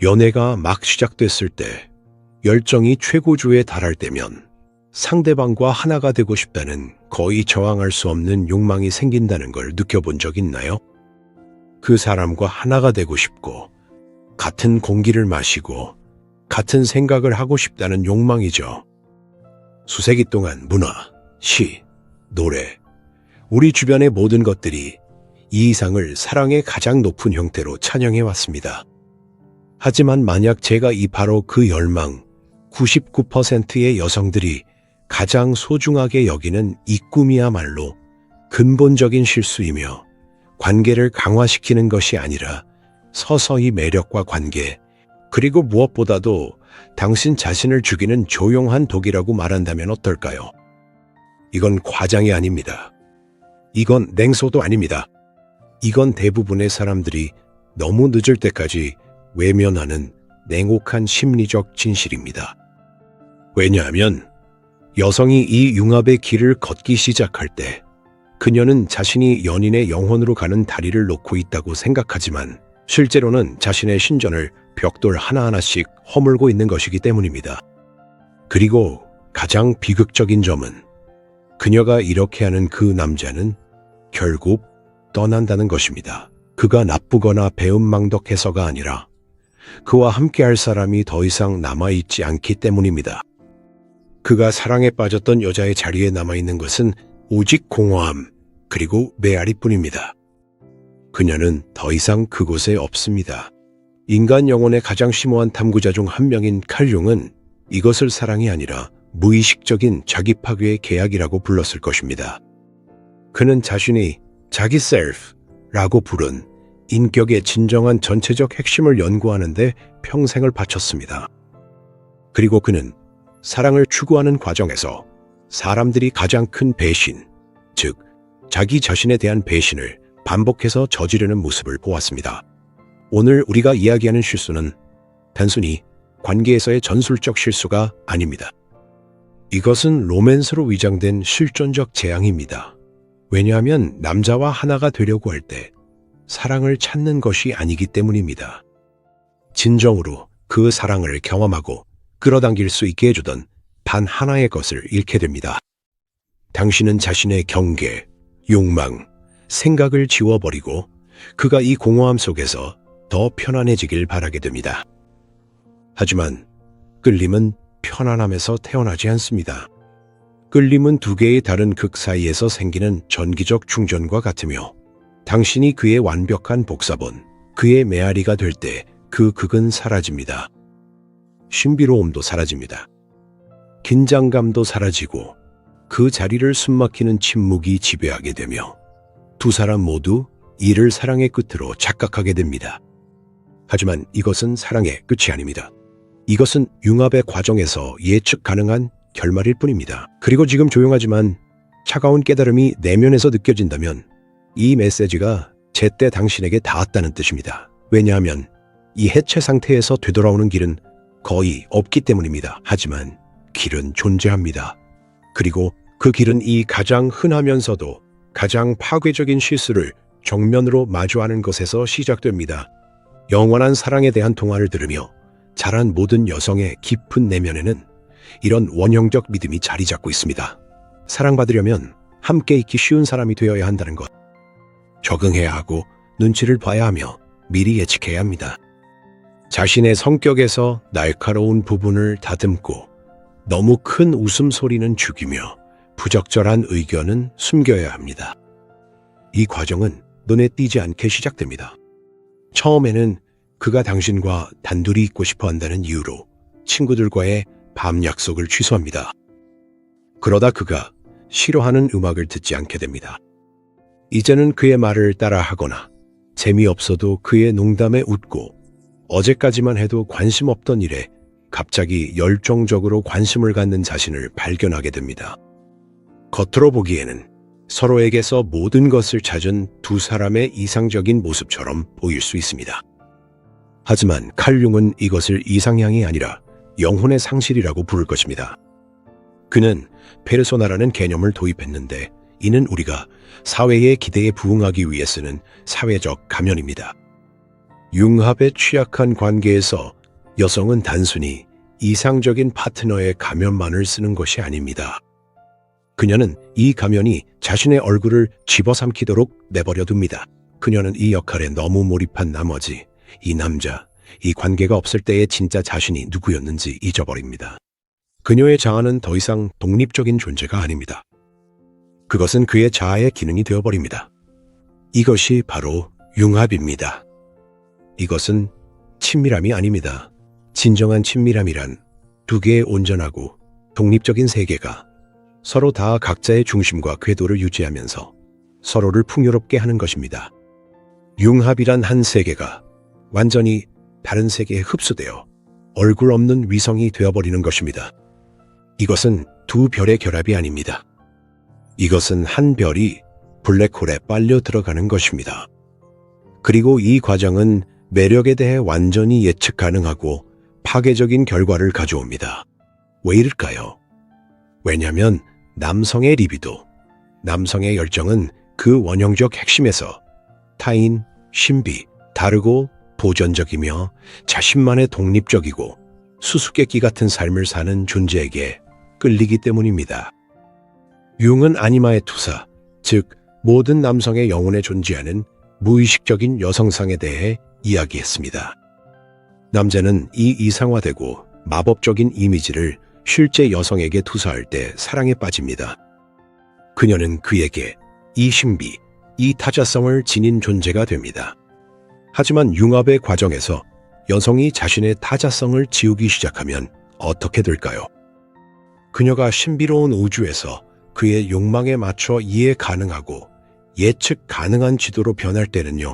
연애가 막 시작됐을 때, 열정이 최고조에 달할 때면 상대방과 하나가 되고 싶다는 거의 저항할 수 없는 욕망이 생긴다는 걸 느껴본 적 있나요? 그 사람과 하나가 되고 싶고, 같은 공기를 마시고, 같은 생각을 하고 싶다는 욕망이죠. 수세기 동안 문화, 시, 노래, 우리 주변의 모든 것들이 이 이상을 사랑의 가장 높은 형태로 찬양해 왔습니다. 하지만 만약 제가 바로 그 열망, 99%의 여성들이 가장 소중하게 여기는 이 꿈이야말로 근본적인 실수이며 관계를 강화시키는 것이 아니라 서서히 매력과 관계, 그리고 무엇보다도 당신 자신을 죽이는 조용한 독이라고 말한다면 어떨까요? 이건 과장이 아닙니다. 이건 냉소도 아닙니다. 이건 대부분의 사람들이 너무 늦을 때까지 외면하는 냉혹한 심리적 진실입니다. 왜냐하면 여성이 이 융합의 길을 걷기 시작할 때 그녀는 자신이 연인의 영혼으로 가는 다리를 놓고 있다고 생각하지만 실제로는 자신의 신전을 벽돌 하나하나씩 허물고 있는 것이기 때문입니다. 그리고 가장 비극적인 점은 그녀가 이렇게 하는 그 남자는 결국 떠난다는 것입니다. 그가 나쁘거나 배은망덕해서가 아니라 그와 함께할 사람이 더 이상 남아있지 않기 때문입니다. 그가 사랑에 빠졌던 여자의 자리에 남아있는 것은 오직 공허함 그리고 메아리뿐입니다. 그녀는 더 이상 그곳에 없습니다. 인간 영혼의 가장 심오한 탐구자 중 한 명인 칼 융은 이것을 사랑이 아니라 무의식적인 자기 파괴의 계약이라고 불렀을 것입니다. 그는 자신이 자기 셀프라고 부른 인격의 진정한 전체적 핵심을 연구하는 데 평생을 바쳤습니다. 그리고 그는 사랑을 추구하는 과정에서 사람들이 가장 큰 배신, 즉 자기 자신에 대한 배신을 반복해서 저지르는 모습을 보았습니다. 오늘 우리가 이야기하는 실수는 단순히 관계에서의 전술적 실수가 아닙니다. 이것은 로맨스로 위장된 실존적 재앙입니다. 왜냐하면 남자와 하나가 되려고 할 때 사랑을 찾는 것이 아니기 때문입니다. 진정으로 그 사랑을 경험하고 끌어당길 수 있게 해주던 단 하나의 것을 잃게 됩니다. 당신은 자신의 경계, 욕망, 생각을 지워버리고 그가 이 공허함 속에서 더 편안해지길 바라게 됩니다. 하지만 끌림은 편안함에서 태어나지 않습니다. 끌림은 두 개의 다른 극 사이에서 생기는 전기적 충전과 같으며 당신이 그의 완벽한 복사본, 그의 메아리가 될 때 그 극은 사라집니다. 신비로움도 사라집니다. 긴장감도 사라지고 그 자리를 숨막히는 침묵이 지배하게 되며 두 사람 모두 이를 사랑의 끝으로 착각하게 됩니다. 하지만 이것은 사랑의 끝이 아닙니다. 이것은 융합의 과정에서 예측 가능한 결말일 뿐입니다. 그리고 지금 조용하지만 차가운 깨달음이 내면에서 느껴진다면 이 메시지가 제때 당신에게 닿았다는 뜻입니다. 왜냐하면 이 해체 상태에서 되돌아오는 길은 거의 없기 때문입니다. 하지만 길은 존재합니다. 그리고 그 길은 이 가장 흔하면서도 가장 파괴적인 실수를 정면으로 마주하는 것에서 시작됩니다. 영원한 사랑에 대한 동화를 들으며 자란 모든 여성의 깊은 내면에는 이런 원형적 믿음이 자리 잡고 있습니다. 사랑받으려면 함께 있기 쉬운 사람이 되어야 한다는 것. 적응해야 하고 눈치를 봐야 하며 미리 예측해야 합니다. 자신의 성격에서 날카로운 부분을 다듬고 너무 큰 웃음소리는 죽이며 부적절한 의견은 숨겨야 합니다. 이 과정은 눈에 띄지 않게 시작됩니다. 처음에는 그가 당신과 단둘이 있고 싶어 한다는 이유로 친구들과의 밤 약속을 취소합니다. 그러다 그가 싫어하는 음악을 듣지 않게 됩니다. 이제는 그의 말을 따라하거나 재미없어도 그의 농담에 웃고 어제까지만 해도 관심 없던 일에 갑자기 열정적으로 관심을 갖는 자신을 발견하게 됩니다. 겉으로 보기에는 서로에게서 모든 것을 찾은 두 사람의 이상적인 모습처럼 보일 수 있습니다. 하지만 칼 융은 이것을 이상향이 아니라 영혼의 상실이라고 부를 것입니다. 그는 페르소나라는 개념을 도입했는데 이는 우리가 사회의 기대에 부응하기 위해 쓰는 사회적 가면입니다. 융합에 취약한 관계에서 여성은 단순히 이상적인 파트너의 가면만을 쓰는 것이 아닙니다. 그녀는 이 가면이 자신의 얼굴을 집어삼키도록 내버려 둡니다. 그녀는 이 역할에 너무 몰입한 나머지 이 남자, 이 관계가 없을 때의 진짜 자신이 누구였는지 잊어버립니다. 그녀의 자아는 더 이상 독립적인 존재가 아닙니다. 그것은 그의 자아의 기능이 되어버립니다. 이것이 바로 융합입니다. 이것은 친밀함이 아닙니다. 진정한 친밀함이란 두 개의 온전하고 독립적인 세계가 서로 다 각자의 중심과 궤도를 유지하면서 서로를 풍요롭게 하는 것입니다. 융합이란 한 세계가 완전히 다른 세계에 흡수되어 얼굴 없는 위성이 되어버리는 것입니다. 이것은 두 별의 결합이 아닙니다. 이것은 한 별이 블랙홀에 빨려 들어가는 것입니다. 그리고 이 과정은 매력에 대해 완전히 예측 가능하고 파괴적인 결과를 가져옵니다. 왜 이럴까요? 왜냐하면 남성의 리비도, 남성의 열정은 그 원형적 핵심에서 타인, 신비, 다르고 보존적이며 자신만의 독립적이고 수수께끼 같은 삶을 사는 존재에게 끌리기 때문입니다. 융은 아니마의 투사, 즉 모든 남성의 영혼에 존재하는 무의식적인 여성상에 대해 이야기했습니다. 남자는 이 이상화되고 마법적인 이미지를 실제 여성에게 투사할 때 사랑에 빠집니다. 그녀는 그에게 이 신비, 이 타자성을 지닌 존재가 됩니다. 하지만 융합의 과정에서 여성이 자신의 타자성을 지우기 시작하면 어떻게 될까요? 그녀가 신비로운 우주에서 그의 욕망에 맞춰 이해 가능하고 예측 가능한 지도로 변할 때는요,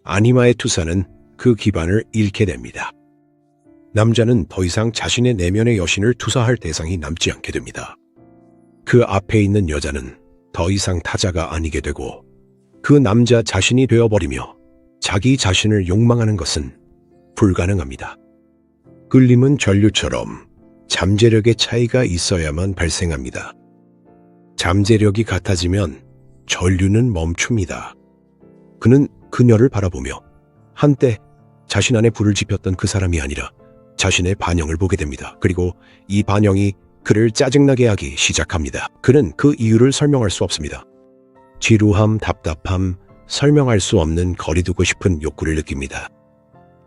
아니마의 투사는 그 기반을 잃게 됩니다. 남자는 더 이상 자신의 내면의 여신을 투사할 대상이 남지 않게 됩니다. 그 앞에 있는 여자는 더 이상 타자가 아니게 되고 그 남자 자신이 되어버리며 자기 자신을 욕망하는 것은 불가능합니다. 끌림은 전류처럼 잠재력의 차이가 있어야만 발생합니다. 잠재력이 같아지면 전류는 멈춥니다. 그는 그녀를 바라보며 한때 자신 안에 불을 지폈던 그 사람이 아니라 자신의 반영을 보게 됩니다. 그리고 이 반영이 그를 짜증나게 하기 시작합니다. 그는 그 이유를 설명할 수 없습니다. 지루함, 답답함, 설명할 수 없는 거리두고 싶은 욕구를 느낍니다.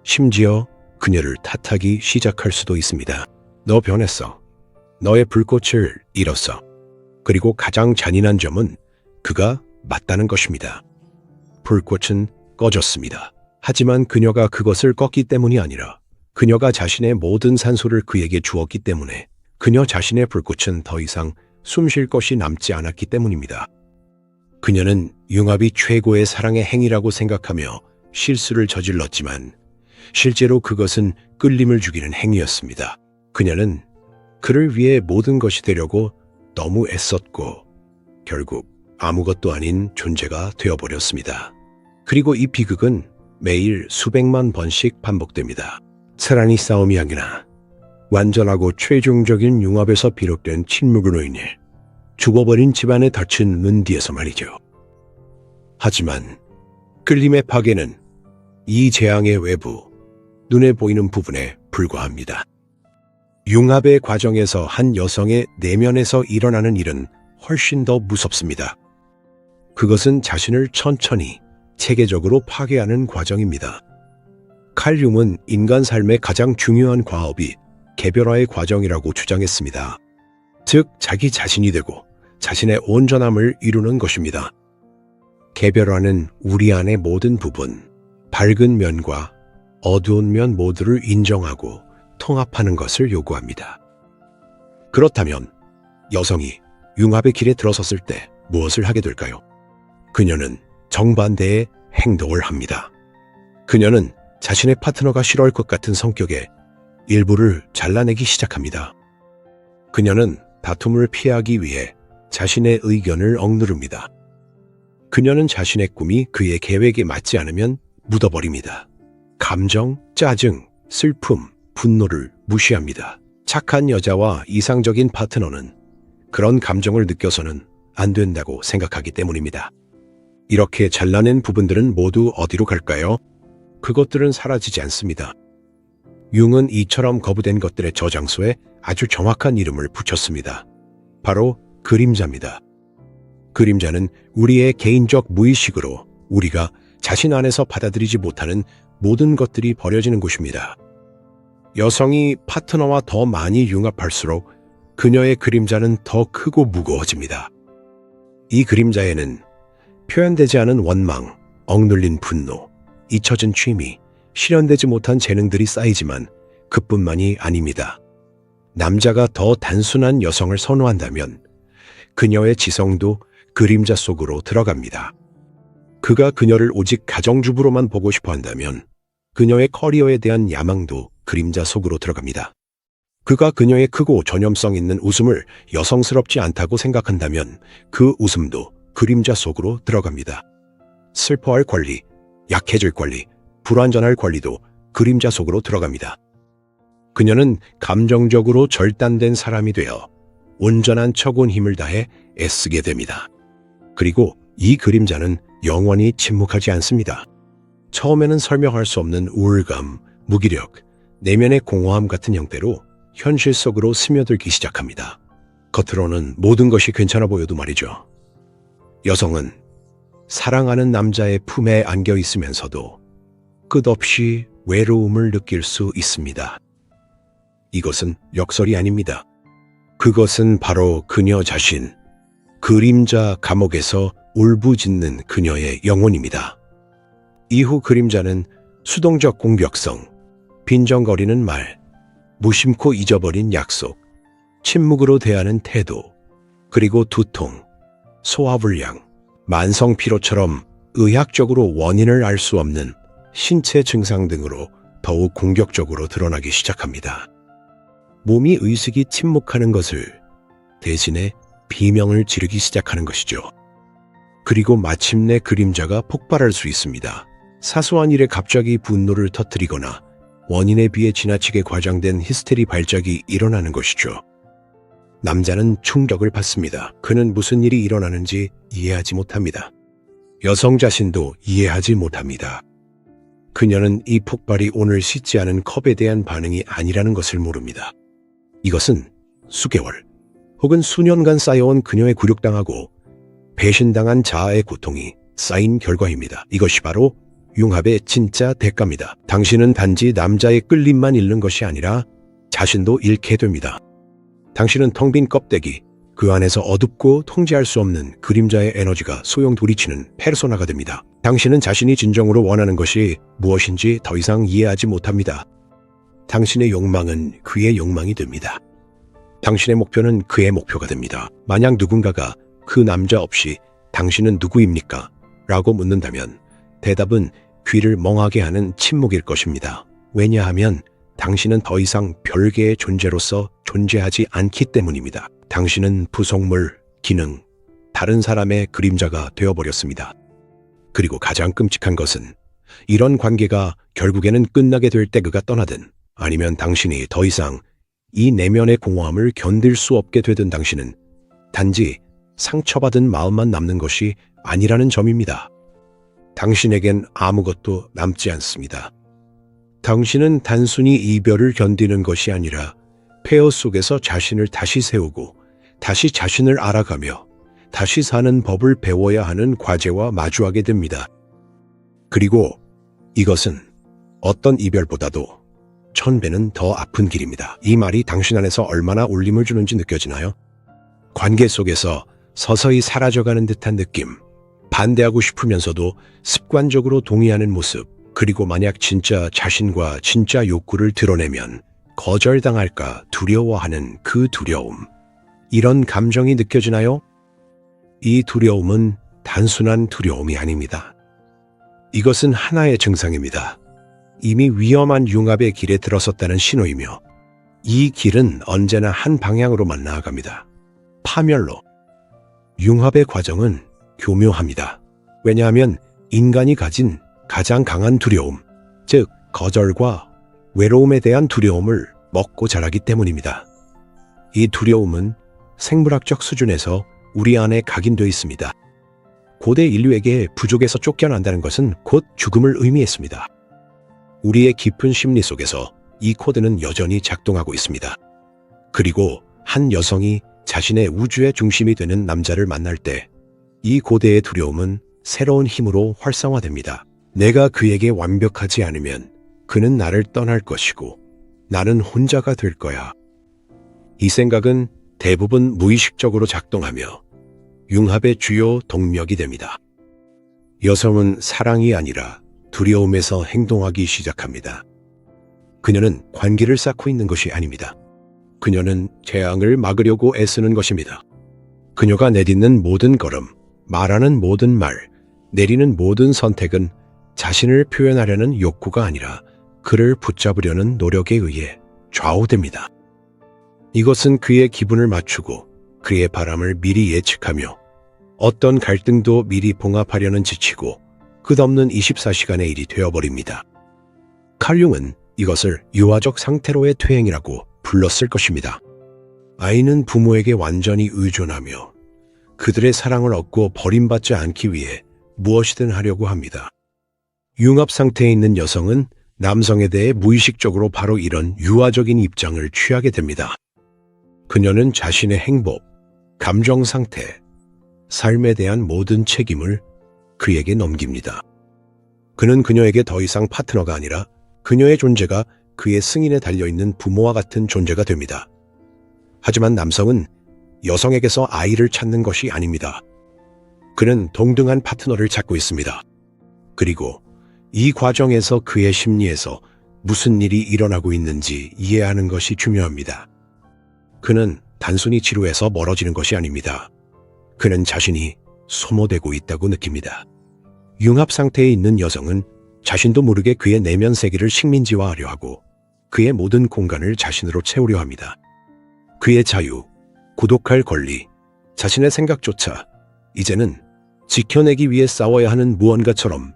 심지어 그녀를 탓하기 시작할 수도 있습니다. 너 변했어. 너의 불꽃을 잃었어. 그리고 가장 잔인한 점은 그가 맞다는 것입니다. 불꽃은 꺼졌습니다. 하지만 그녀가 그것을 껐기 때문이 아니라 그녀가 자신의 모든 산소를 그에게 주었기 때문에 그녀 자신의 불꽃은 더 이상 숨 쉴 것이 남지 않았기 때문입니다. 그녀는 융합이 최고의 사랑의 행위라고 생각하며 실수를 저질렀지만 실제로 그것은 끌림을 죽이는 행위였습니다. 그녀는 그를 위해 모든 것이 되려고 너무 애썼고 결국 아무것도 아닌 존재가 되어버렸습니다. 그리고 이 비극은 매일 수백만 번씩 반복됩니다. 사랑이 싸움이 아니라 완전하고 최종적인 융합에서 비롯된 침묵으로 인해 죽어버린 집안에 닫힌 문 뒤에서 말이죠. 하지만 끌림의 파괴는 이 재앙의 외부, 눈에 보이는 부분에 불과합니다. 융합의 과정에서 한 여성의 내면에서 일어나는 일은 훨씬 더 무섭습니다. 그것은 자신을 천천히 체계적으로 파괴하는 과정입니다. 칼 융은 인간 삶의 가장 중요한 과업이 개별화의 과정이라고 주장했습니다. 즉, 자기 자신이 되고 자신의 온전함을 이루는 것입니다. 개별화는 우리 안의 모든 부분, 밝은 면과 어두운 면 모두를 인정하고 통합하는 것을 요구합니다. 그렇다면 여성이 융합의 길에 들어섰을 때 무엇을 하게 될까요? 그녀는 정반대의 행동을 합니다. 그녀는 자신의 파트너가 싫어할 것 같은 성격의 일부를 잘라내기 시작합니다. 그녀는 다툼을 피하기 위해 자신의 의견을 억누릅니다. 그녀는 자신의 꿈이 그의 계획에 맞지 않으면 묻어버립니다. 감정, 짜증, 슬픔, 분노를 무시합니다. 착한 여자와 이상적인 파트너는 그런 감정을 느껴서는 안 된다고 생각하기 때문입니다. 이렇게 잘라낸 부분들은 모두 어디로 갈까요? 그것들은 사라지지 않습니다. 융은 이처럼 거부된 것들의 저장소에 아주 정확한 이름을 붙였습니다. 바로 그림자입니다. 그림자는 우리의 개인적 무의식으로 우리가 자신 안에서 받아들이지 못하는 모든 것들이 버려지는 곳입니다. 여성이 파트너와 더 많이 융합할수록 그녀의 그림자는 더 크고 무거워집니다. 이 그림자에는 표현되지 않은 원망, 억눌린 분노, 잊혀진 취미, 실현되지 못한 재능들이 쌓이지만 그뿐만이 아닙니다. 남자가 더 단순한 여성을 선호한다면 그녀의 지성도 그림자 속으로 들어갑니다. 그가 그녀를 오직 가정주부로만 보고 싶어 한다면 그녀의 커리어에 대한 야망도 그림자 속으로 들어갑니다. 그가 그녀의 크고 전염성 있는 웃음을 여성스럽지 않다고 생각한다면 그 웃음도 그림자 속으로 들어갑니다. 슬퍼할 권리, 약해질 권리, 불완전할 권리도 그림자 속으로 들어갑니다. 그녀는 감정적으로 절단된 사람이 되어 온전한 처군 힘을 다해 애쓰게 됩니다. 그리고 이 그림자는 영원히 침묵하지 않습니다. 처음에는 설명할 수 없는 우울감, 무기력, 내면의 공허함 같은 형태로 현실 속으로 스며들기 시작합니다. 겉으로는 모든 것이 괜찮아 보여도 말이죠. 여성은 사랑하는 남자의 품에 안겨 있으면서도 끝없이 외로움을 느낄 수 있습니다. 이것은 역설이 아닙니다. 그것은 바로 그녀 자신, 그림자 감옥에서 울부짖는 그녀의 영혼입니다. 이후 그림자는 수동적 공격성, 빈정거리는 말, 무심코 잊어버린 약속, 침묵으로 대하는 태도, 그리고 두통, 소화불량, 만성피로처럼 의학적으로 원인을 알 수 없는 신체 증상 등으로 더욱 공격적으로 드러나기 시작합니다. 몸이 의식이 침묵하는 것을 대신에 비명을 지르기 시작하는 것이죠. 그리고 마침내 그림자가 폭발할 수 있습니다. 사소한 일에 갑자기 분노를 터뜨리거나 원인에 비해 지나치게 과장된 히스테리 발작이 일어나는 것이죠. 남자는 충격을 받습니다. 그는 무슨 일이 일어나는지 이해하지 못합니다. 여성 자신도 이해하지 못합니다. 그녀는 이 폭발이 오늘 씻지 않은 컵에 대한 반응이 아니라는 것을 모릅니다. 이것은 수개월 혹은 수년간 쌓여온 그녀의 굴욕당하고 배신당한 자아의 고통이 쌓인 결과입니다. 이것이 바로 융합의 진짜 대가입니다. 당신은 단지 남자의 끌림만 잃는 것이 아니라 자신도 잃게 됩니다. 당신은 텅 빈 껍데기, 그 안에서 어둡고 통제할 수 없는 그림자의 에너지가 소용돌이치는 페르소나가 됩니다. 당신은 자신이 진정으로 원하는 것이 무엇인지 더 이상 이해하지 못합니다. 당신의 욕망은 그의 욕망이 됩니다. 당신의 목표는 그의 목표가 됩니다. 만약 누군가가 그 남자 없이 당신은 누구입니까? 라고 묻는다면 대답은 귀를 멍하게 하는 침묵일 것입니다. 왜냐하면 당신은 더 이상 별개의 존재로서 존재하지 않기 때문입니다. 당신은 부속물, 기능, 다른 사람의 그림자가 되어버렸습니다. 그리고 가장 끔찍한 것은 이런 관계가 결국에는 끝나게 될 때 그가 떠나든 아니면 당신이 더 이상 이 내면의 공허함을 견딜 수 없게 되든 당신은 단지 상처받은 마음만 남는 것이 아니라는 점입니다. 당신에겐 아무것도 남지 않습니다. 당신은 단순히 이별을 견디는 것이 아니라 폐허 속에서 자신을 다시 세우고 다시 자신을 알아가며 다시 사는 법을 배워야 하는 과제와 마주하게 됩니다. 그리고 이것은 어떤 이별보다도 1000배는 더 아픈 길입니다. 이 말이 당신 안에서 얼마나 울림을 주는지 느껴지나요? 관계 속에서 서서히 사라져가는 듯한 느낌, 반대하고 싶으면서도 습관적으로 동의하는 모습, 그리고 만약 진짜 자신과 진짜 욕구를 드러내면 거절당할까 두려워하는 그 두려움. 이런 감정이 느껴지나요? 이 두려움은 단순한 두려움이 아닙니다. 이것은 하나의 증상입니다. 이미 위험한 융합의 길에 들어섰다는 신호이며 이 길은 언제나 한 방향으로만 나아갑니다. 파멸로. 융합의 과정은 교묘합니다. 왜냐하면 인간이 가진 가장 강한 두려움, 즉 거절과 외로움에 대한 두려움을 먹고 자라기 때문입니다. 이 두려움은 생물학적 수준에서 우리 안에 각인되어 있습니다. 고대 인류에게 부족에서 쫓겨난다는 것은 곧 죽음을 의미했습니다. 우리의 깊은 심리 속에서 이 코드는 여전히 작동하고 있습니다. 그리고 한 여성이 자신의 우주의 중심이 되는 남자를 만날 때 이 고대의 두려움은 새로운 힘으로 활성화됩니다. 내가 그에게 완벽하지 않으면 그는 나를 떠날 것이고 나는 혼자가 될 거야. 이 생각은 대부분 무의식적으로 작동하며 융합의 주요 동력이 됩니다. 여성은 사랑이 아니라 두려움에서 행동하기 시작합니다. 그녀는 관계를 쌓고 있는 것이 아닙니다. 그녀는 재앙을 막으려고 애쓰는 것입니다. 그녀가 내딛는 모든 걸음, 말하는 모든 말, 내리는 모든 선택은 자신을 표현하려는 욕구가 아니라 그를 붙잡으려는 노력에 의해 좌우됩니다. 이것은 그의 기분을 맞추고 그의 바람을 미리 예측하며 어떤 갈등도 미리 봉합하려는 지치고 끝없는 24시간의 일이 되어버립니다. 칼 융은 이것을 유아적 상태로의 퇴행이라고 불렀을 것입니다. 아이는 부모에게 완전히 의존하며 그들의 사랑을 얻고 버림받지 않기 위해 무엇이든 하려고 합니다. 융합 상태에 있는 여성은 남성에 대해 무의식적으로 바로 이런 유아적인 입장을 취하게 됩니다. 그녀는 자신의 행복, 감정 상태, 삶에 대한 모든 책임을 그에게 넘깁니다. 그는 그녀에게 더 이상 파트너가 아니라 그녀의 존재가 그의 승인에 달려있는 부모와 같은 존재가 됩니다. 하지만 남성은 여성에게서 아이를 찾는 것이 아닙니다. 그는 동등한 파트너를 찾고 있습니다. 그리고 이 과정에서 그의 심리에서 무슨 일이 일어나고 있는지 이해하는 것이 중요합니다. 그는 단순히 지루해서 멀어지는 것이 아닙니다. 그는 자신이 소모되고 있다고 느낍니다. 융합 상태에 있는 여성은 자신도 모르게 그의 내면 세계를 식민지화하려 하고 그의 모든 공간을 자신으로 채우려 합니다. 그의 자유, 고독할 권리, 자신의 생각조차 이제는 지켜내기 위해 싸워야 하는 무언가처럼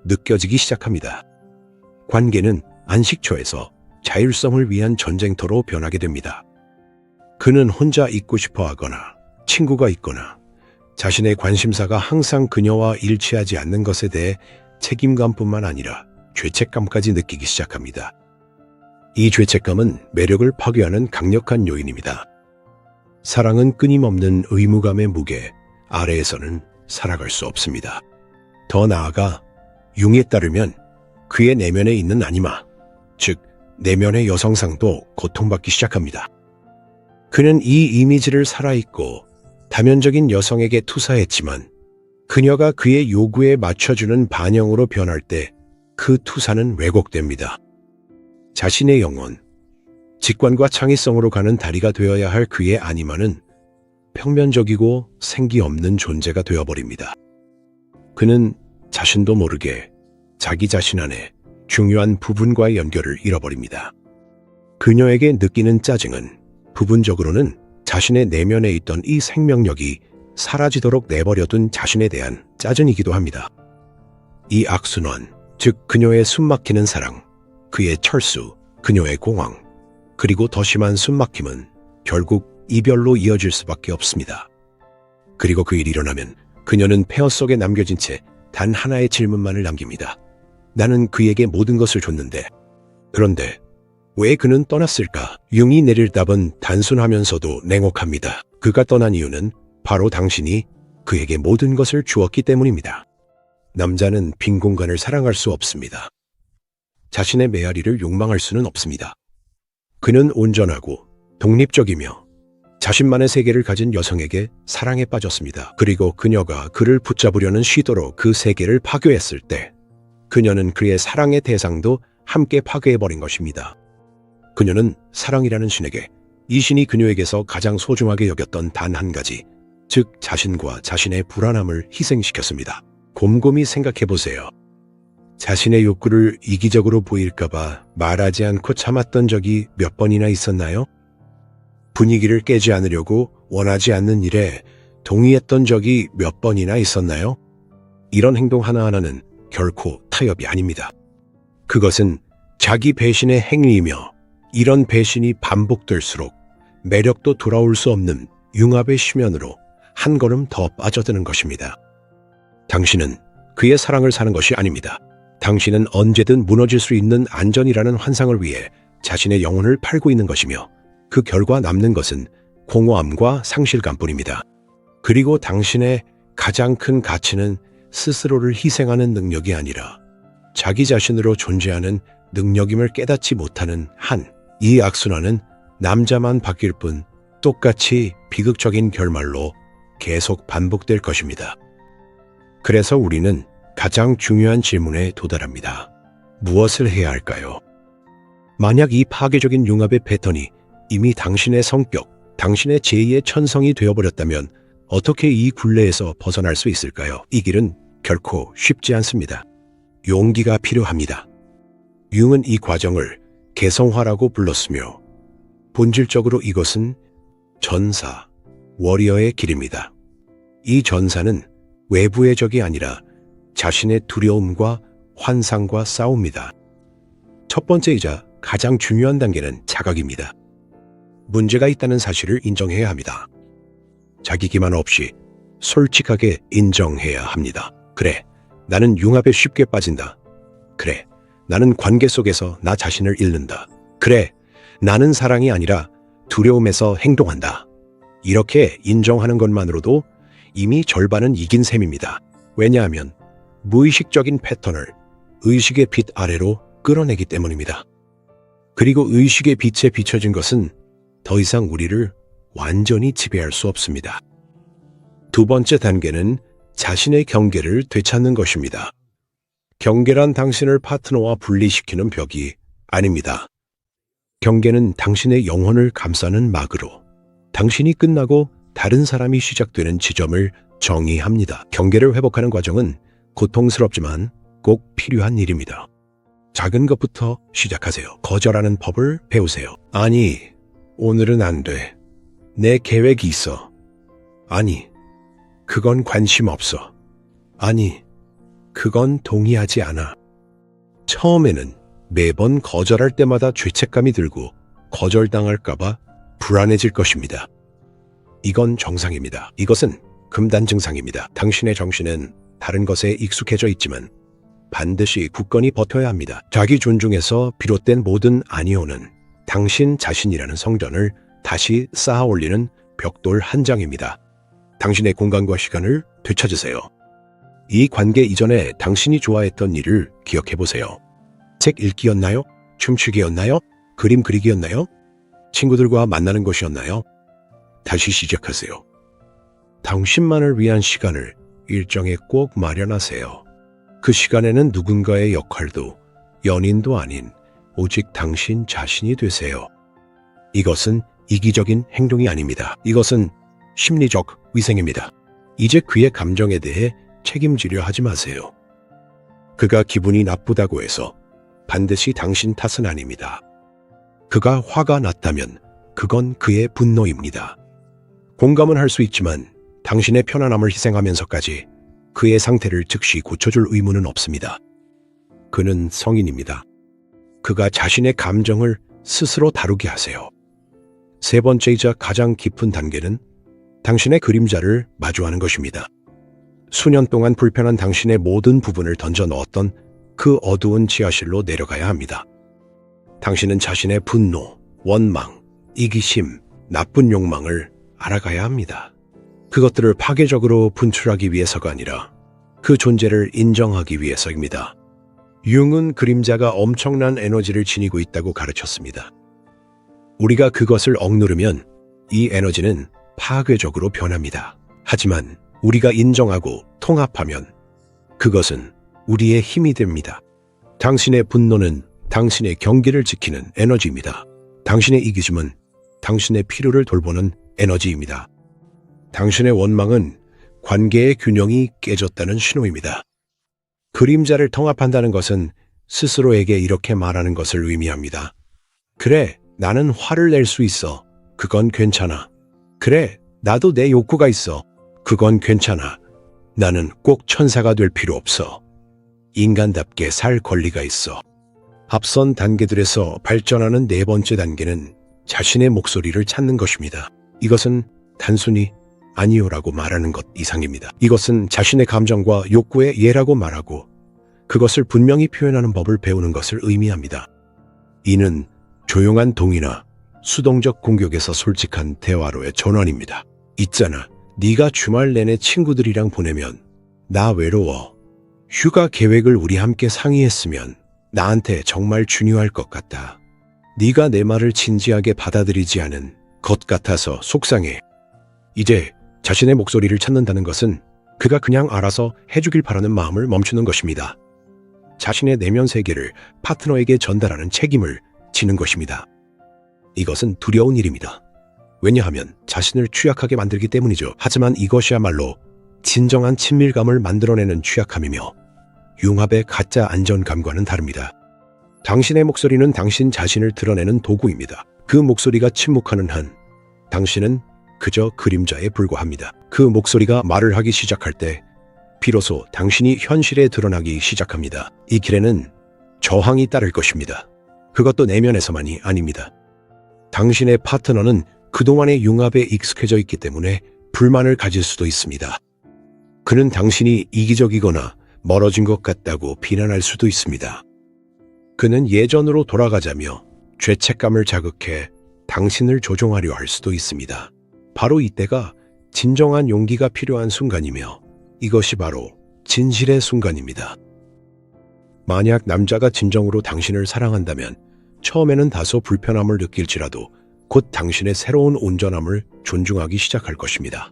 느껴지기 시작합니다. 관계는 안식처에서 자율성을 위한 전쟁터로 변하게 됩니다. 그는 혼자 있고 싶어 하거나 친구가 있거나 자신의 관심사가 항상 그녀와 일치하지 않는 것에 대해 책임감뿐만 아니라 죄책감까지 느끼기 시작합니다. 이 죄책감은 매력을 파괴하는 강력한 요인입니다. 사랑은 끊임없는 의무감의 무게 아래에서는 살아갈 수 없습니다. 더 나아가 융에 따르면 그의 내면에 있는 아니마, 즉 내면의 여성상도 고통받기 시작합니다. 그는 이 이미지를 살아있고 다면적인 여성에게 투사했지만 그녀가 그의 요구에 맞춰주는 반영으로 변할 때 그 투사는 왜곡됩니다. 자신의 영혼, 직관과 창의성으로 가는 다리가 되어야 할 그의 아니마는 평면적이고 생기 없는 존재가 되어버립니다. 그는 자신도 모르게 자기 자신 안에 중요한 부분과의 연결을 잃어버립니다. 그녀에게 느끼는 짜증은 부분적으로는 자신의 내면에 있던 이 생명력이 사라지도록 내버려둔 자신에 대한 짜증이기도 합니다. 이 악순환, 즉 그녀의 숨막히는 사랑, 그의 철수, 그녀의 공황, 그리고 더 심한 숨막힘은 결국 이별로 이어질 수밖에 없습니다. 그리고 그 일이 일어나면 그녀는 폐허 속에 남겨진 채 단 하나의 질문만을 남깁니다. 나는 그에게 모든 것을 줬는데, 그런데 왜 그는 떠났을까? 융이 내릴 답은 단순하면서도 냉혹합니다. 그가 떠난 이유는 바로 당신이 그에게 모든 것을 주었기 때문입니다. 남자는 빈 공간을 사랑할 수 없습니다. 자신의 메아리를 욕망할 수는 없습니다. 그는 온전하고 독립적이며 자신만의 세계를 가진 여성에게 사랑에 빠졌습니다. 그리고 그녀가 그를 붙잡으려는 시도로 그 세계를 파괴했을 때 그녀는 그의 사랑의 대상도 함께 파괴해버린 것입니다. 그녀는 사랑이라는 신에게 이 신이 그녀에게서 가장 소중하게 여겼던 단 한 가지, 즉 자신과 자신의 불안함을 희생시켰습니다. 곰곰이 생각해보세요. 자신의 욕구를 이기적으로 보일까봐 말하지 않고 참았던 적이 몇 번이나 있었나요? 분위기를 깨지 않으려고 원하지 않는 일에 동의했던 적이 몇 번이나 있었나요? 이런 행동 하나하나는 결코 타협이 아닙니다. 그것은 자기 배신의 행위이며 이런 배신이 반복될수록 매력도 돌아올 수 없는 융합의 심연으로 한 걸음 더 빠져드는 것입니다. 당신은 그의 사랑을 사는 것이 아닙니다. 당신은 언제든 무너질 수 있는 안전이라는 환상을 위해 자신의 영혼을 팔고 있는 것이며 그 결과 남는 것은 공허함과 상실감뿐입니다. 그리고 당신의 가장 큰 가치는 스스로를 희생하는 능력이 아니라 자기 자신으로 존재하는 능력임을 깨닫지 못하는 한 이 악순환은 남자만 바뀔 뿐 똑같이 비극적인 결말로 계속 반복될 것입니다. 그래서 우리는 가장 중요한 질문에 도달합니다. 무엇을 해야 할까요? 만약 이 파괴적인 융합의 패턴이 이미 당신의 성격, 당신의 제2의 천성이 되어버렸다면 어떻게 이 굴레에서 벗어날 수 있을까요? 이 길은 결코 쉽지 않습니다. 용기가 필요합니다. 융은 이 과정을 개성화라고 불렀으며 본질적으로 이것은 전사, 워리어의 길입니다. 이 전사는 외부의 적이 아니라 자신의 두려움과 환상과 싸웁니다. 첫 번째이자 가장 중요한 단계는 자각입니다. 문제가 있다는 사실을 인정해야 합니다. 자기 기만 없이 솔직하게 인정해야 합니다. 그래, 나는 융합에 쉽게 빠진다. 그래, 나는 관계 속에서 나 자신을 잃는다. 그래, 나는 사랑이 아니라 두려움에서 행동한다. 이렇게 인정하는 것만으로도 이미 절반은 이긴 셈입니다. 왜냐하면 무의식적인 패턴을 의식의 빛 아래로 끌어내기 때문입니다. 그리고 의식의 빛에 비춰진 것은 더 이상 우리를 완전히 지배할 수 없습니다. 두 번째 단계는 자신의 경계를 되찾는 것입니다. 경계란 당신을 파트너와 분리시키는 벽이 아닙니다. 경계는 당신의 영혼을 감싸는 막으로 당신이 끝나고 다른 사람이 시작되는 지점을 정의합니다. 경계를 회복하는 과정은 고통스럽지만 꼭 필요한 일입니다. 작은 것부터 시작하세요. 거절하는 법을 배우세요. 아니, 오늘은 안 돼. 내 계획이 있어. 아니, 그건 관심 없어. 아니, 그건 동의하지 않아. 처음에는 매번 거절할 때마다 죄책감이 들고 거절당할까봐 불안해질 것입니다. 이건 정상입니다. 이것은 금단 증상입니다. 당신의 정신은 다른 것에 익숙해져 있지만 반드시 굳건히 버텨야 합니다. 자기 존중에서 비롯된 모든 아니오는 당신 자신이라는 성전을 다시 쌓아 올리는 벽돌 한 장입니다. 당신의 공간과 시간을 되찾으세요. 이 관계 이전에 당신이 좋아했던 일을 기억해 보세요. 책 읽기였나요? 춤추기였나요? 그림 그리기였나요? 친구들과 만나는 것이었나요? 다시 시작하세요. 당신만을 위한 시간을 일정에 꼭 마련하세요. 그 시간에는 누군가의 역할도 연인도 아닌 오직 당신 자신이 되세요. 이것은 이기적인 행동이 아닙니다. 이것은 심리적 위생입니다. 이제 그의 감정에 대해 책임지려 하지 마세요. 그가 기분이 나쁘다고 해서 반드시 당신 탓은 아닙니다. 그가 화가 났다면 그건 그의 분노입니다. 공감은 할 수 있지만 당신의 편안함을 희생하면서까지 그의 상태를 즉시 고쳐줄 의무는 없습니다. 그는 성인입니다. 그가 자신의 감정을 스스로 다루게 하세요. 세 번째이자 가장 깊은 단계는 당신의 그림자를 마주하는 것입니다. 수년 동안 불편한 당신의 모든 부분을 던져 넣었던 그 어두운 지하실로 내려가야 합니다. 당신은 자신의 분노, 원망, 이기심, 나쁜 욕망을 알아가야 합니다. 그것들을 파괴적으로 분출하기 위해서가 아니라 그 존재를 인정하기 위해서입니다. 융은 그림자가 엄청난 에너지를 지니고 있다고 가르쳤습니다. 우리가 그것을 억누르면 이 에너지는 파괴적으로 변합니다. 하지만 우리가 인정하고 통합하면 그것은 우리의 힘이 됩니다. 당신의 분노는 당신의 경계를 지키는 에너지입니다. 당신의 이기심은 당신의 필요를 돌보는 에너지입니다. 당신의 원망은 관계의 균형이 깨졌다는 신호입니다. 그림자를 통합한다는 것은 스스로에게 이렇게 말하는 것을 의미합니다. 그래, 나는 화를 낼 수 있어. 그건 괜찮아. 그래, 나도 내 욕구가 있어. 그건 괜찮아. 나는 꼭 천사가 될 필요 없어. 인간답게 살 권리가 있어. 앞선 단계들에서 발전하는 네 번째 단계는 자신의 목소리를 찾는 것입니다. 이것은 단순히 아니요라고 말하는 것 이상입니다. 이것은 자신의 감정과 욕구의 예라고 말하고 그것을 분명히 표현하는 법을 배우는 것을 의미합니다. 이는 조용한 동의나 수동적 공격에서 솔직한 대화로의 전환입니다. 있잖아, 네가 주말 내내 친구들이랑 보내면 나 외로워. 휴가 계획을 우리 함께 상의했으면 나한테 정말 중요할 것 같다. 네가 내 말을 진지하게 받아들이지 않은 것 같아서 속상해. 이제 자신의 목소리를 찾는다는 것은 그가 그냥 알아서 해주길 바라는 마음을 멈추는 것입니다. 자신의 내면 세계를 파트너에게 전달하는 책임을 지는 것입니다. 이것은 두려운 일입니다. 왜냐하면 자신을 취약하게 만들기 때문이죠. 하지만 이것이야말로 진정한 친밀감을 만들어내는 취약함이며 융합의 가짜 안전감과는 다릅니다. 당신의 목소리는 당신 자신을 드러내는 도구입니다. 그 목소리가 침묵하는 한 당신은 그저 그림자에 불과합니다. 그 목소리가 말을 하기 시작할 때 비로소 당신이 현실에 드러나기 시작합니다. 이 길에는 저항이 따를 것입니다. 그것도 내면에서만이 아닙니다. 당신의 파트너는 그동안의 융합에 익숙해져 있기 때문에 불만을 가질 수도 있습니다. 그는 당신이 이기적이거나 멀어진 것 같다고 비난할 수도 있습니다. 그는 예전으로 돌아가자며 죄책감을 자극해 당신을 조종하려 할 수도 있습니다. 바로 이때가 진정한 용기가 필요한 순간이며 이것이 바로 진실의 순간입니다. 만약 남자가 진정으로 당신을 사랑한다면 처음에는 다소 불편함을 느낄지라도 곧 당신의 새로운 온전함을 존중하기 시작할 것입니다.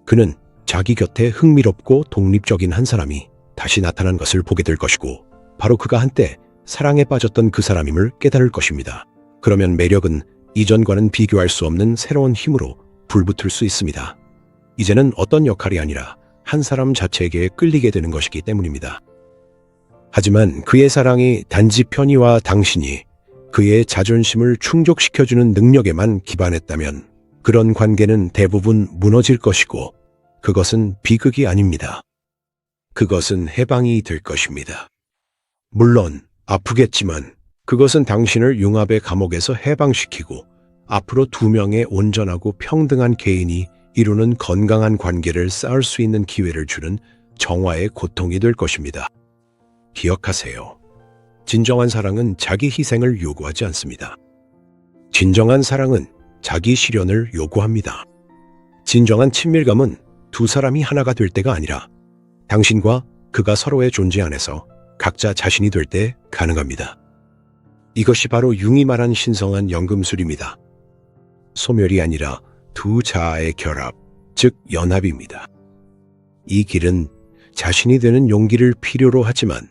그는 자기 곁에 흥미롭고 독립적인 한 사람이 다시 나타난 것을 보게 될 것이고 바로 그가 한때 사랑에 빠졌던 그 사람임을 깨달을 것입니다. 그러면 매력은 이전과는 비교할 수 없는 새로운 힘으로 불붙을 수 있습니다. 이제는 어떤 역할이 아니라 한 사람 자체에게 끌리게 되는 것이기 때문입니다. 하지만 그의 사랑이 단지 편의와 당신이 그의 자존심을 충족시켜주는 능력에만 기반했다면 그런 관계는 대부분 무너질 것이고 그것은 비극이 아닙니다. 그것은 해방이 될 것입니다. 물론 아프겠지만 그것은 당신을 융합의 감옥에서 해방시키고 앞으로 두 명의 온전하고 평등한 개인이 이루는 건강한 관계를 쌓을 수 있는 기회를 주는 정화의 고통이 될 것입니다. 기억하세요. 진정한 사랑은 자기 희생을 요구하지 않습니다. 진정한 사랑은 자기 실현을 요구합니다. 진정한 친밀감은 두 사람이 하나가 될 때가 아니라 당신과 그가 서로의 존재 안에서 각자 자신이 될 때 가능합니다. 이것이 바로 융이 말한 신성한 연금술입니다. 소멸이 아니라 두 자아의 결합, 즉 연합입니다. 이 길은 자신이 되는 용기를 필요로 하지만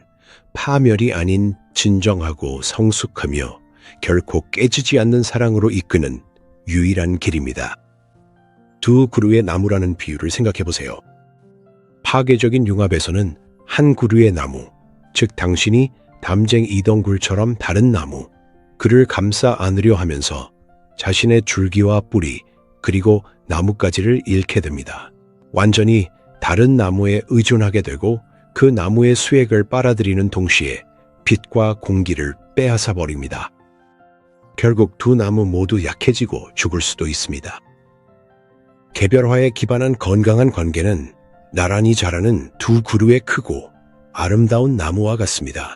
파멸이 아닌 진정하고 성숙하며 결코 깨지지 않는 사랑으로 이끄는 유일한 길입니다. 두 그루의 나무라는 비유를 생각해 보세요. 파괴적인 융합에서는 한 그루의 나무, 즉 당신이 담쟁 이덩굴처럼 다른 나무, 그를 감싸 안으려 하면서 자신의 줄기와 뿌리, 그리고 나뭇가지를 잃게 됩니다. 완전히 다른 나무에 의존하게 되고 그 나무의 수액을 빨아들이는 동시에 빛과 공기를 빼앗아 버립니다. 결국 두 나무 모두 약해지고 죽을 수도 있습니다. 개별화에 기반한 건강한 관계는 나란히 자라는 두 그루의 크고 아름다운 나무와 같습니다.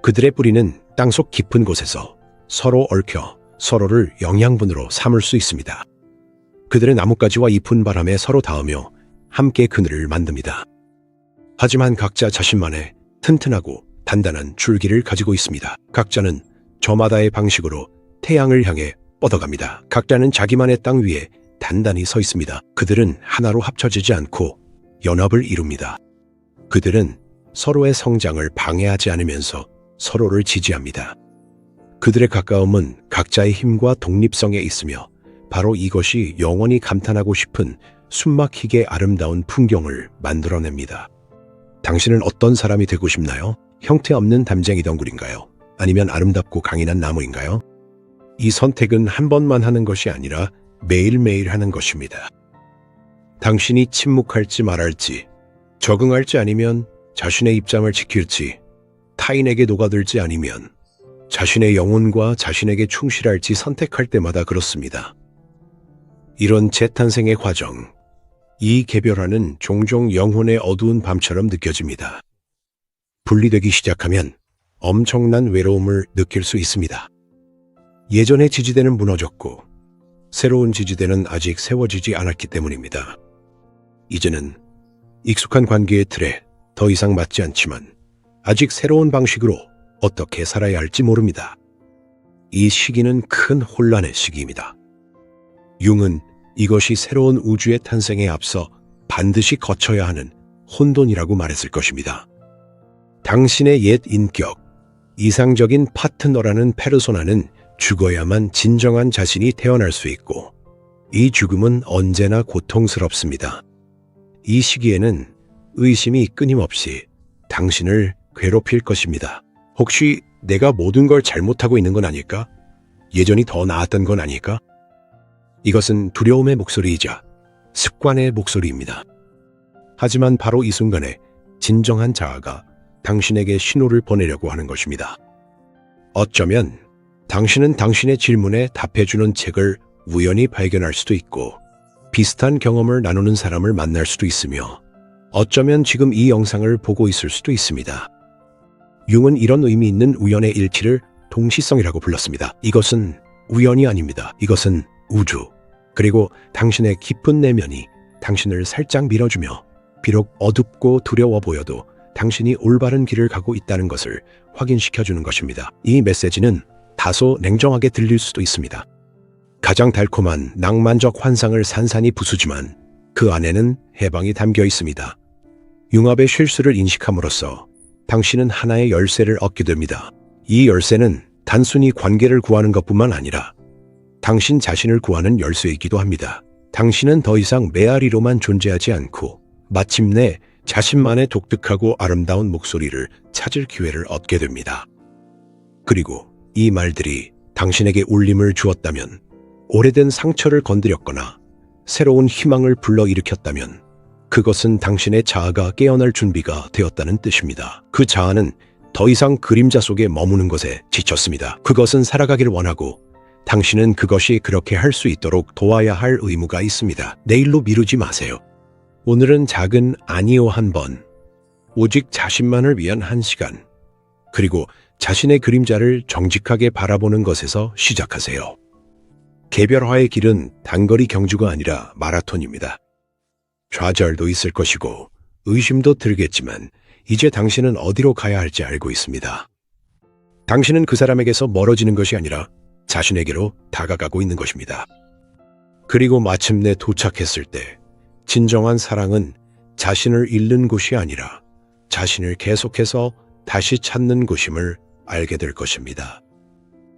그들의 뿌리는 땅속 깊은 곳에서 서로 얽혀 서로를 영양분으로 삼을 수 있습니다. 그들의 나뭇가지와 잎은 바람에 서로 닿으며 함께 그늘을 만듭니다. 하지만 각자 자신만의 튼튼하고 단단한 줄기를 가지고 있습니다. 각자는 저마다의 방식으로 태양을 향해 뻗어갑니다. 각자는 자기만의 땅 위에 단단히 서 있습니다. 그들은 하나로 합쳐지지 않고 연합을 이룹니다. 그들은 서로의 성장을 방해하지 않으면서 서로를 지지합니다. 그들의 가까움은 각자의 힘과 독립성에 있으며 바로 이것이 영원히 감탄하고 싶은 숨막히게 아름다운 풍경을 만들어냅니다. 당신은 어떤 사람이 되고 싶나요? 형태없는 담쟁이 덩굴인가요? 아니면 아름답고 강인한 나무인가요? 이 선택은 한 번만 하는 것이 아니라 매일매일 하는 것입니다. 당신이 침묵할지 말할지, 적응할지 아니면 자신의 입장을 지킬지, 타인에게 녹아들지 아니면 자신의 영혼과 자신에게 충실할지 선택할 때마다 그렇습니다. 이런 재탄생의 과정, 이 개별화는 종종 영혼의 어두운 밤처럼 느껴집니다. 분리되기 시작하면 엄청난 외로움을 느낄 수 있습니다. 예전의 지지대는 무너졌고 새로운 지지대는 아직 세워지지 않았기 때문입니다. 이제는 익숙한 관계의 틀에 더 이상 맞지 않지만 아직 새로운 방식으로 어떻게 살아야 할지 모릅니다. 이 시기는 큰 혼란의 시기입니다. 융은 이것이 새로운 우주의 탄생에 앞서 반드시 거쳐야 하는 혼돈이라고 말했을 것입니다. 당신의 옛 인격, 이상적인 파트너라는 페르소나는 죽어야만 진정한 자신이 태어날 수 있고 이 죽음은 언제나 고통스럽습니다. 이 시기에는 의심이 끊임없이 당신을 괴롭힐 것입니다. 혹시 내가 모든 걸 잘못하고 있는 건 아닐까? 예전이 더 나았던 건 아닐까? 이것은 두려움의 목소리이자 습관의 목소리입니다. 하지만 바로 이 순간에 진정한 자아가 당신에게 신호를 보내려고 하는 것입니다. 어쩌면 당신은 당신의 질문에 답해주는 책을 우연히 발견할 수도 있고 비슷한 경험을 나누는 사람을 만날 수도 있으며 어쩌면 지금 이 영상을 보고 있을 수도 있습니다. 융은 이런 의미 있는 우연의 일치를 동시성이라고 불렀습니다. 이것은 우연이 아닙니다. 이것은 우주, 그리고 당신의 깊은 내면이 당신을 살짝 밀어주며 비록 어둡고 두려워 보여도 당신이 올바른 길을 가고 있다는 것을 확인시켜주는 것입니다. 이 메시지는 다소 냉정하게 들릴 수도 있습니다. 가장 달콤한 낭만적 환상을 산산이 부수지만 그 안에는 해방이 담겨 있습니다. 융합의 실수를 인식함으로써 당신은 하나의 열쇠를 얻게 됩니다. 이 열쇠는 단순히 관계를 구하는 것뿐만 아니라 당신 자신을 구하는 열쇠이기도 합니다. 당신은 더 이상 메아리로만 존재하지 않고 마침내 자신만의 독특하고 아름다운 목소리를 찾을 기회를 얻게 됩니다. 그리고 이 말들이 당신에게 울림을 주었다면, 오래된 상처를 건드렸거나 새로운 희망을 불러일으켰다면 그것은 당신의 자아가 깨어날 준비가 되었다는 뜻입니다. 그 자아는 더 이상 그림자 속에 머무는 것에 지쳤습니다. 그것은 살아가기를 원하고 당신은 그것이 그렇게 할 수 있도록 도와야 할 의무가 있습니다. 내일로 미루지 마세요. 오늘은 작은 아니요 한 번, 오직 자신만을 위한 한 시간, 그리고 자신의 그림자를 정직하게 바라보는 것에서 시작하세요. 개별화의 길은 단거리 경주가 아니라 마라톤입니다. 좌절도 있을 것이고 의심도 들겠지만 이제 당신은 어디로 가야 할지 알고 있습니다. 당신은 그 사람에게서 멀어지는 것이 아니라 자신에게로 다가가고 있는 것입니다. 그리고 마침내 도착했을 때 진정한 사랑은 자신을 잃는 곳이 아니라 자신을 계속해서 다시 찾는 곳임을 알게 될 것입니다.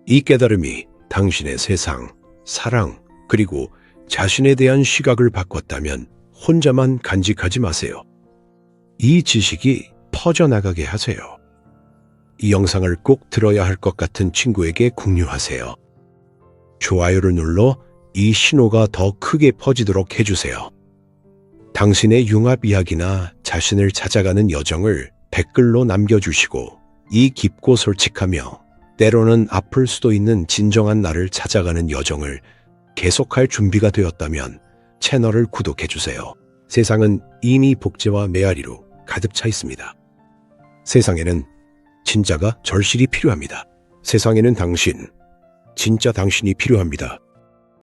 이 깨달음이 당신의 세상, 사랑, 그리고 자신에 대한 시각을 바꿨다면 혼자만 간직하지 마세요. 이 지식이 퍼져나가게 하세요. 이 영상을 꼭 들어야 할 것 같은 친구에게 공유하세요. 좋아요를 눌러 이 신호가 더 크게 퍼지도록 해주세요. 당신의 융합 이야기나 자신을 찾아가는 여정을 댓글로 남겨주시고 이 깊고 솔직하며 때로는 아플 수도 있는 진정한 나를 찾아가는 여정을 계속할 준비가 되었다면 채널을 구독해주세요. 세상은 이미 복제와 메아리로 가득 차 있습니다. 세상에는 진짜가 절실히 필요합니다. 세상에는 당신, 진짜 당신이 필요합니다.